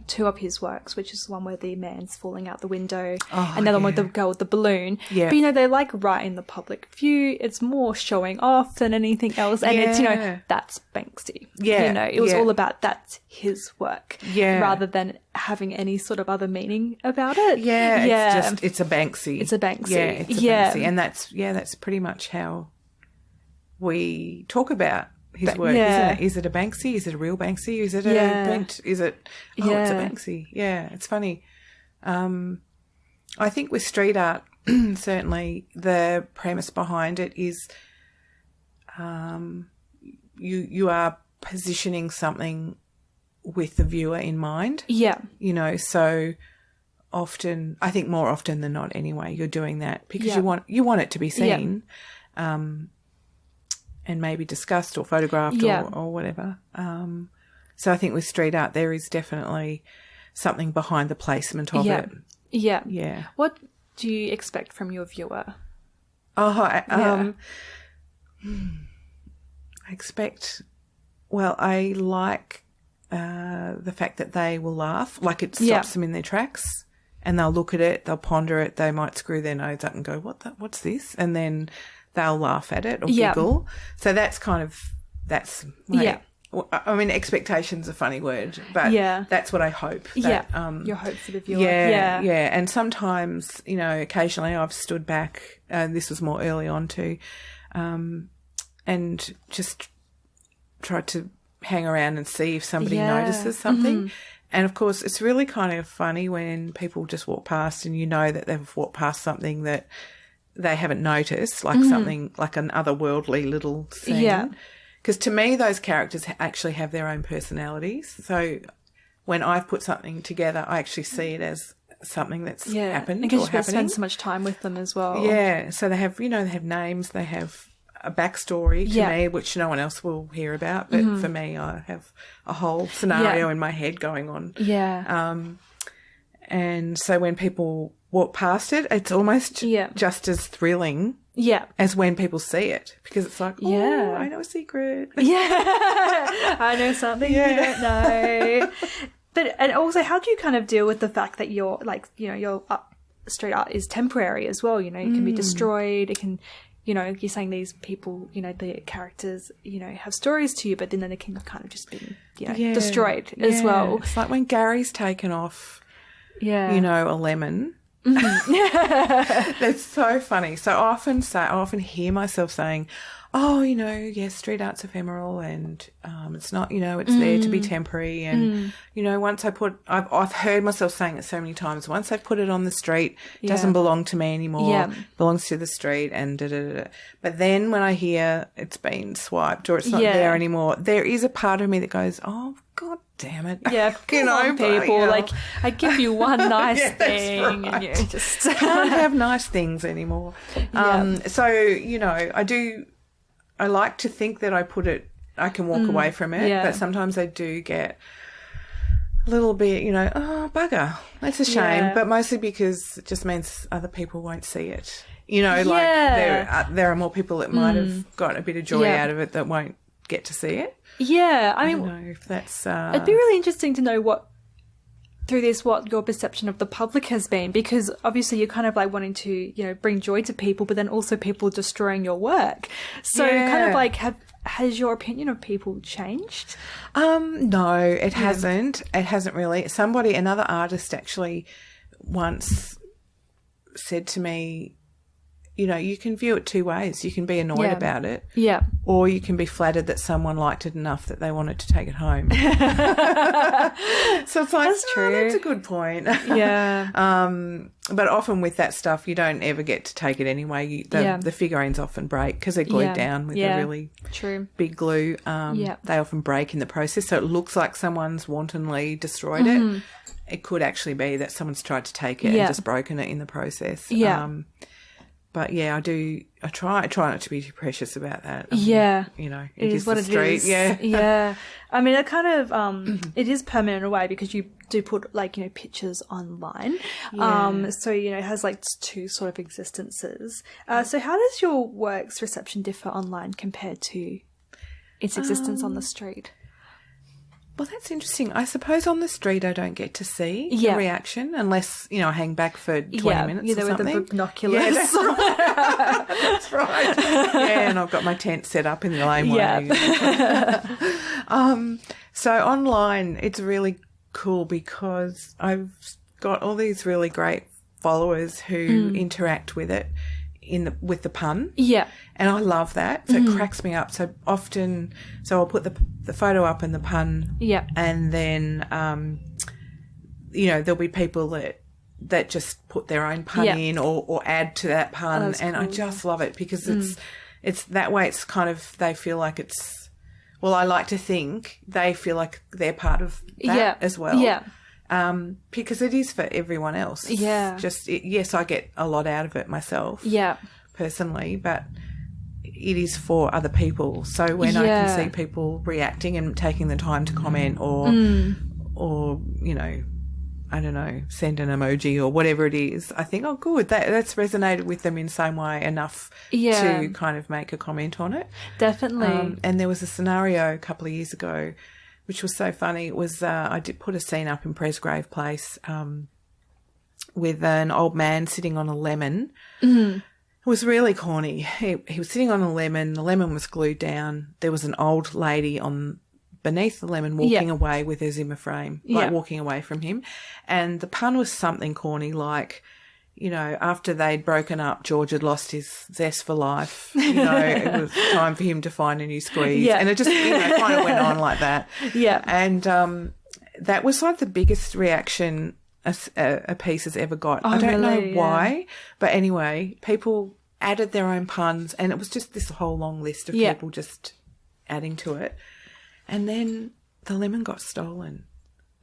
two of his works, which is the one where the man's falling out the window and the other one with the girl with the balloon. Yeah. But, you know, they're like right in the public view. It's more showing off than anything else. And it's, you know, that's Banksy. Yeah. You know, it was all about that's his work. Yeah. Rather than having any sort of other meaning about it. Yeah. Yeah. It's a Banksy. It's a Banksy. Yeah. It's a Banksy. And that's pretty much how we talk about his work, isn't it? Is it a Banksy? Is it a real Banksy? Is it a Brent? Is it? Oh, it's a Banksy. Yeah, it's funny. I think with street art, certainly the premise behind it is, you are positioning something with the viewer in mind. Yeah, you know, so often, I think more often than not, anyway, you're doing that because you want it to be seen. Yeah. And maybe discussed or photographed or whatever. So I think with street art, there is definitely something behind the placement of it. Yeah. Yeah. What do you expect from your viewer? I expect, well, I like the fact that they will laugh, like it stops them in their tracks, and they'll look at it, they'll ponder it, they might screw their nose up and go, what's this? And then they'll laugh at it or giggle. So that's I mean, expectation's a funny word, but that's what I hope. That, your hope for the viewer. Yeah. And sometimes, you know, occasionally I've stood back, this was more early on too, and just tried to hang around and see if somebody notices something. Mm-hmm. And, of course, it's really kind of funny when people just walk past and you know that they've walked past something that they haven't noticed, like something like an otherworldly little scene. Yeah. Because to me, those characters actually have their own personalities. So when I've put something together, I actually see it as something that's happened or happening. Spend so much time with them as well. Yeah. So they have, you know, they have names, they have a backstory to me, which no one else will hear about. But for me, I have a whole scenario in my head going on. Yeah. And so when people walk past it, it's almost just as thrilling as when people see it, because it's like, oh, I know a secret. I know something you don't know. And also, how do you kind of deal with the fact that you're like, you know, your street art is temporary as well? You know, it can be destroyed. It can, you know, you're saying these people, you know, the characters, you know, have stories to you, but then they can kind of just be, you know, destroyed as well. It's like when Gary's taken off, you know, a lemon. That's so funny. So I often hear myself saying, oh, you know, street art's ephemeral and it's not, you know, it's there to be temporary. And, you know, once I've heard myself saying it so many times, once I've put it on the street, it doesn't belong to me anymore, belongs to the street and da-da-da-da. But then when I hear it's been swiped or it's not there anymore, there is a part of me that goes, oh, God damn it. Yeah, you know, people, like, I give you one nice thing and you just can't have nice things anymore. So, you know, I like to think that I can walk away from it, but sometimes I do get a little bit, you know, oh, bugger, that's a shame, but mostly because it just means other people won't see it. You know, like there are more people that might have gotten a bit of joy out of it that won't get to see it. Yeah, I mean, don't know if that's... it'd be really interesting to know what your perception of the public has been, because obviously you're kind of like wanting to, you know, bring joy to people, but then also people destroying your work. So kind of like, has your opinion of people changed? No, it hasn't. It hasn't really. Another artist actually once said to me, you know, you can view it two ways. You can be annoyed about it. Yeah. Or you can be flattered that someone liked it enough that they wanted to take it home. So it's like, That's true. That's a good point. Yeah. But often with that stuff, you don't ever get to take it anyway. The figurines often break because they're glued down with a really big glue. They often break in the process. So it looks like someone's wantonly destroyed it. It could actually be that someone's tried to take it and just broken it in the process. Yeah. But yeah, I try not to be too precious about that. You know, it is what the it street. is. Yeah. Yeah. I mean, it kind of, it is permanent in a way because you do put like, you know, pictures online. Yeah. So, you know, it has like two sort of existences. So how does your work's reception differ online compared to its existence on the street? Well, that's interesting. I suppose on the street I don't get to see the reaction unless, you know, I hang back for 20 minutes or something. With the binoculars. Yeah, that's right. That's right. Yeah, and I've got my tent set up in the laneway. So online it's really cool because I've got all these really great followers who interact with it with the pun. Yeah. And I love that. So it cracks me up. So often, I'll put the photo up and the pun. Yeah. And then, you know, there'll be people that just put their own pun in or add to that pun. And cool. I just love it because it's that way. It's kind of, they feel like it's, well, I like to think they feel like they're part of that as well. Yeah. Because it is for everyone else. Yeah. Yes, I get a lot out of it myself. Yeah. Personally, but it is for other people. So when I can see people reacting and taking the time to comment or you know, I don't know, send an emoji or whatever it is, I think, oh, good, that's resonated with them in some way enough to kind of make a comment on it. Definitely. And there was a scenario a couple of years ago which was so funny. It was I did put a scene up in Presgrave Place with an old man sitting on a lemon. Mm-hmm. It was really corny. He was sitting on a lemon. The lemon was glued down. There was an old lady beneath the lemon walking away with her Zimmer frame, walking away from him. And the pun was something corny like, you know, after they'd broken up, George had lost his zest for life. You know, it was time for him to find a new squeeze. Yeah. And it just, you know, kind of went on like that. Yeah. And that was like the biggest reaction a piece has ever got. I don't know why, but anyway, people added their own puns and it was just this whole long list of people just adding to it. And then the lemon got stolen.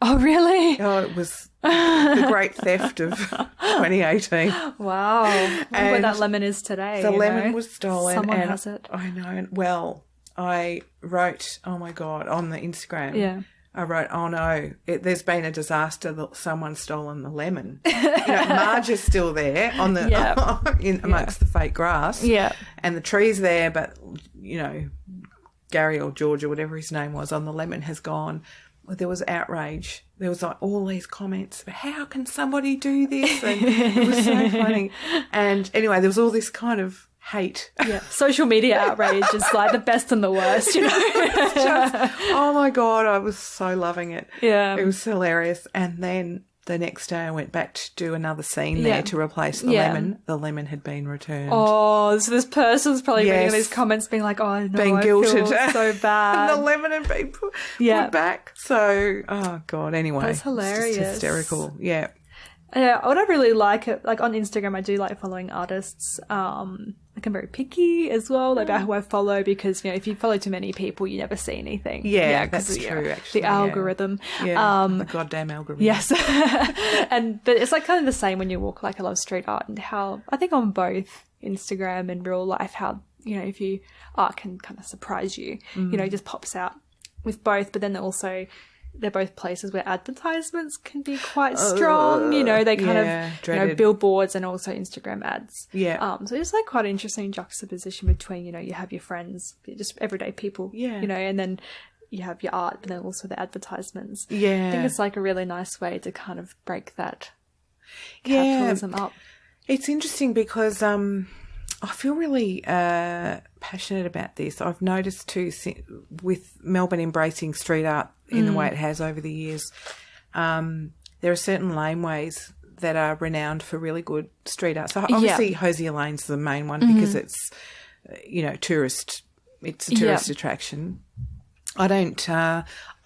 Oh, really? Oh, it was the great theft of 2018. Wow. Where that lemon is today. The lemon was stolen. Someone has it. I know. Well, I wrote, oh, my God, on the Instagram. Yeah. I wrote, oh, no, there's been a disaster that someone's stolen the lemon. You know, Marge is still there on the amongst the fake grass. Yeah. And the tree's there, but, you know, Gary or George or whatever his name was on the lemon has gone. Well, there was outrage. There was like all these comments. How can somebody do this? And it was so funny. And anyway, there was all this kind of hate. Yeah. Social media outrage is like the best and the worst, you know. Oh my God, I was so loving it. Yeah. It was hilarious. And then the next day I went back to do another scene there to replace the lemon. The lemon had been returned. Oh, so this person's probably reading these comments being like, oh, no, being guilted. I feel so bad. And the lemon had been put back. So, oh, God, anyway. That's hilarious. It's just hysterical. Yeah. Yeah, what I really like, like on Instagram, I do like following artists. Like I'm very picky as well about who I follow because, you know, if you follow too many people, you never see anything. Yeah, that's true, actually. The algorithm. Yeah, the goddamn algorithm. Yes. But it's like kind of the same when you walk like a lot of street art and how, I think on both Instagram and real life, how, you know, if you art can kind of surprise you, you know, it just pops out with both, but then also they're both places where advertisements can be quite strong. You know, they kind of, you know, billboards and also Instagram ads. Yeah. So it's like quite an interesting juxtaposition between, you know, you have your friends, just everyday people, you know, and then you have your art, but then also the advertisements. Yeah. I think it's like a really nice way to kind of break that capitalism up. It's interesting because I feel really passionate about this. I've noticed too, with Melbourne embracing street art in the way it has over the years, there are certain laneways that are renowned for really good street art. So obviously Hosier Lane's the main one because it's, it's a tourist attraction. I don't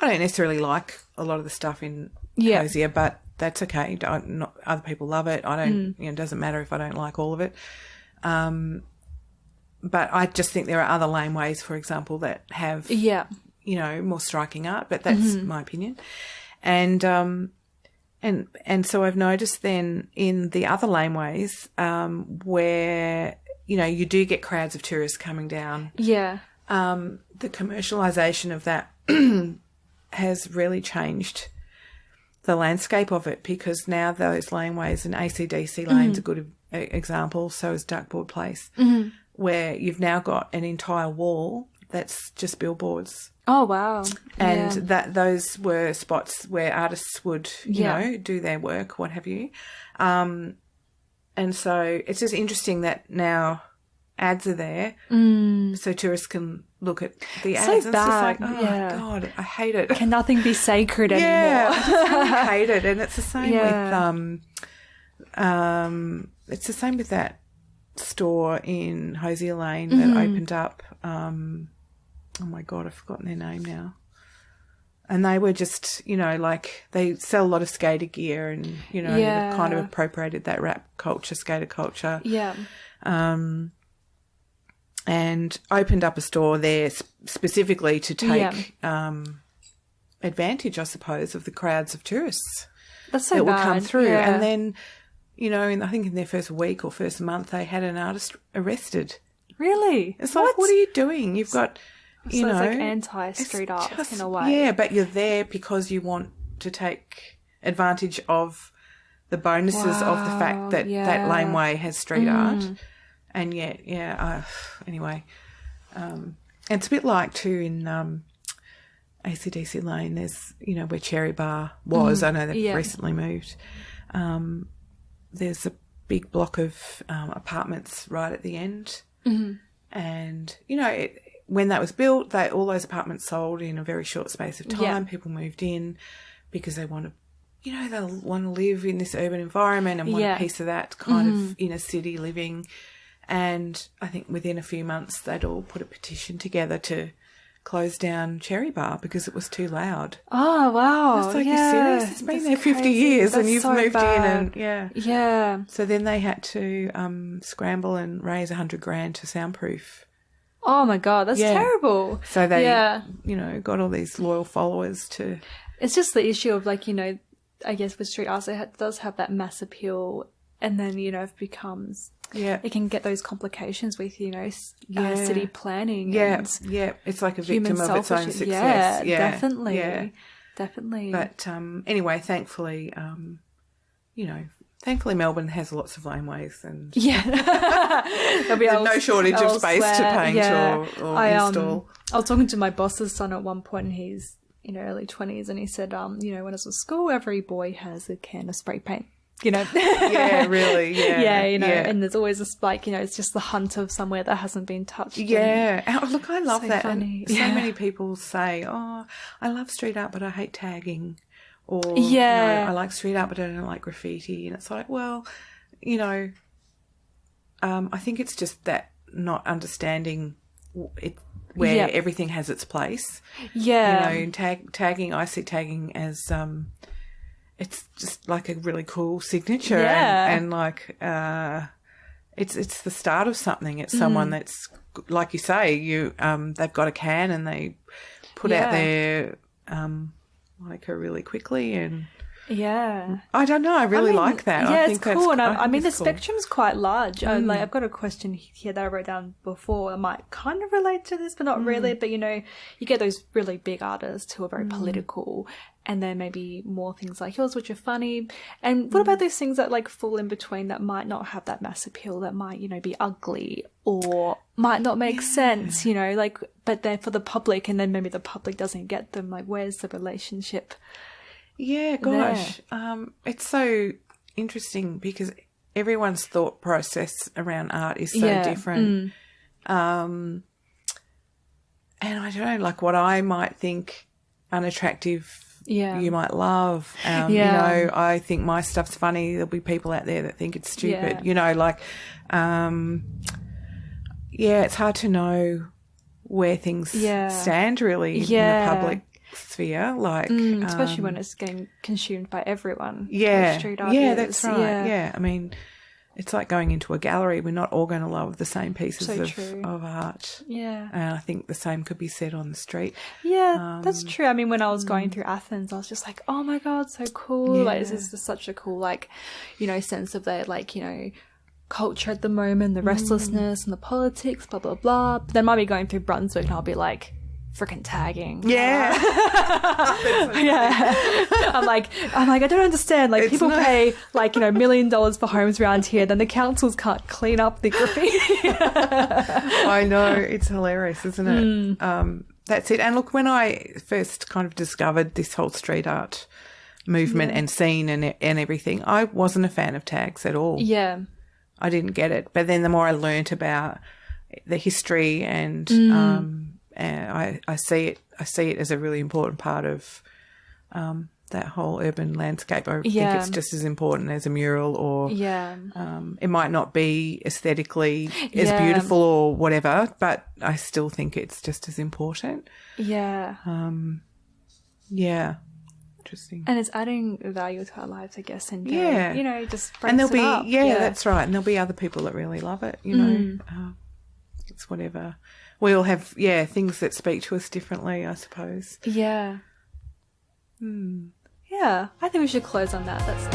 necessarily like a lot of the stuff in Hosier, but that's okay. Other people love it. I don't, it doesn't matter if I don't like all of it. But I just think there are other laneways, for example, that have, more striking art, but that's my opinion. And so I've noticed then in the other laneways, where, you do get crowds of tourists coming down. Yeah. The commercialisation of that has really changed the landscape of it, because now those laneways, and ACDC lane's a good example, so is Duckboard Place, where you've now got an entire wall that's just billboards. Oh, wow. And those were spots where artists would, do their work, what have you. And so it's just interesting that now ads are there so tourists can look at the ads. So and it's just bad. like, my God, I hate it. Can nothing be sacred anymore? Yeah, I hate it. And it's the same with that store in Hosier Lane that opened up. Oh my God, I've forgotten their name now. And they were just, they sell a lot of skater gear and, they've kind of appropriated that rap culture, skater culture. Yeah. And opened up a store there specifically to take advantage, I suppose, of the crowds of tourists that would come through. Yeah. And then, I think in their first week or first month, they had an artist arrested. Really? It's like, what are you doing? You've got, it's like anti-street art in a way. Yeah, but you're there because you want to take advantage of the bonuses of the fact that that laneway has street art. And yet, anyway. It's a bit like too in ACDC Lane, there's, where Cherry Bar was. I know they've recently moved. There's a big block of apartments right at the end. And, when that was built, all those apartments sold in a very short space of time. Yeah. People moved in because they want to, they want to live in this urban environment and want a piece of that kind of inner city living. And I think within a few months they'd all put a petition together to close down Cherry Bar because it was too loud. Oh, wow. It's like, you're serious? It's been there 50 years and you've moved in and, Yeah. So then they had to scramble and raise $100,000 to soundproof. Oh, my God. That's terrible. So they, got all these loyal followers to... It's just the issue of, I guess with street art, it does have that mass appeal and then, it becomes... Yeah, it can get those complications with city planning. Yeah, it's like a victim of its own success. Yeah, definitely. But anyway, thankfully, thankfully Melbourne has lots of laneways and there'll be no shortage of space to paint or install. I was talking to my boss's son at one point, and he's early 20s, and he said, when I was at school, every boy has a can of spray paint. Yeah, really, and there's always this it's just the hunt of somewhere that hasn't been touched. Look, I love that. Funny. And so many people say, I love street art but I hate tagging, or I like street art but I don't like graffiti. And it's like, well, I think it's just that not understanding where everything has its place. Tagging, I see tagging as it's just like a really cool signature and it's the start of something. It's someone that's, like you say, they've got a can and they put out their really quickly and I don't know. I really like that. Yeah, I think it's cool. And the cool. spectrum's quite large. I've got a question here that I wrote down before. I might kind of relate to this, but not really. But, you get those really big artists who are very political, and then maybe more things like yours, which are funny. And what about those things that fall in between that might not have that mass appeal, that might, be ugly or might not make sense, but they're for the public, and then maybe the public doesn't get them. Where's the relationship? Yeah, gosh. It's so interesting because everyone's thought process around art is so different. And I don't know, what I might think unattractive Yeah. you might love. You know, I think my stuff's funny. There'll be people out there that think it's stupid. Yeah. You know, like, it's hard to know where things stand really in the public sphere. Like, especially when it's getting consumed by everyone. Yeah, street art that's right. Yeah, I mean, it's like going into a gallery. We're not all going to love the same pieces of art. Yeah. And I think the same could be said on the street. Yeah, that's true. I mean, when I was going through Athens, I was just like, oh my God, so cool. Like, this is just such a cool, like, you know, sense of the, like, you know, culture at the moment, the restlessness and the politics, blah, blah, blah. But then I might be going through Brunswick and I'll be like, freaking tagging. Yeah. Yeah. I'm like, I don't understand. Like, people pay like, you know, $1 million for homes around here, then the councils can't clean up the graffiti. I know. It's hilarious, isn't it? That's it. And look, when I first kind of discovered this whole street art movement and scene and everything, I wasn't a fan of tags at all. Yeah. I didn't get it. But then the more I learnt about the history and I see it as a really important part of that whole urban landscape. I think it's just as important as a mural, or it might not be aesthetically as beautiful or whatever, but I still think it's just as important. Yeah. Interesting. And it's adding value to our lives, I guess, and you know, just and there'll be up. That's right, and there'll be other people that really love it. You know, it's whatever. We all have things that speak to us differently, I suppose. Yeah. Yeah, I think we should close on that. That's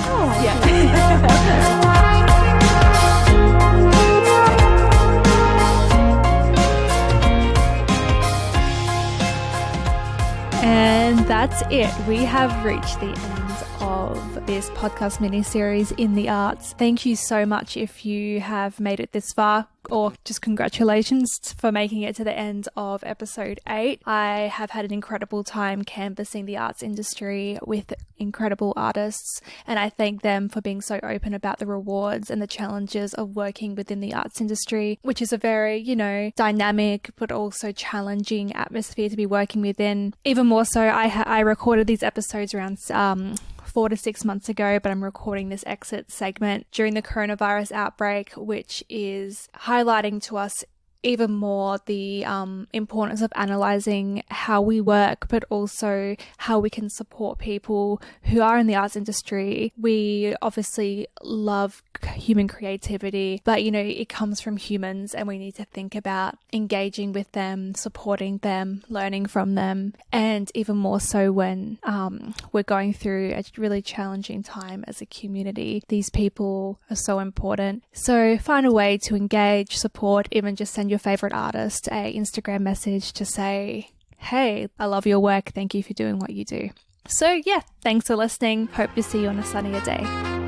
And that's it. We have reached the end of this podcast mini-series in the arts. Thank you so much if you have made it this far, or just congratulations for making it to the end of episode 8. I have had an incredible time canvassing the arts industry with incredible artists, and I thank them for being so open about the rewards and the challenges of working within the arts industry, which is a very, you know, dynamic but also challenging atmosphere to be working within. Even more so, I recorded these episodes around 4 to 6 months ago, but I'm recording this exit segment during the coronavirus outbreak, which is highlighting to us even more the importance of analysing how we work, but also how we can support people who are in the arts industry. We obviously love human creativity, but, you know, it comes from humans, and we need to think about engaging with them, supporting them, learning from them, and even more so when we're going through a really challenging time as a community. These people are so important. So find a way to engage, support, even just send your favorite artist a Instagram message to say, hey, I love your work. Thank you for doing what you do. So yeah, thanks for listening. Hope to see you on a sunnier day.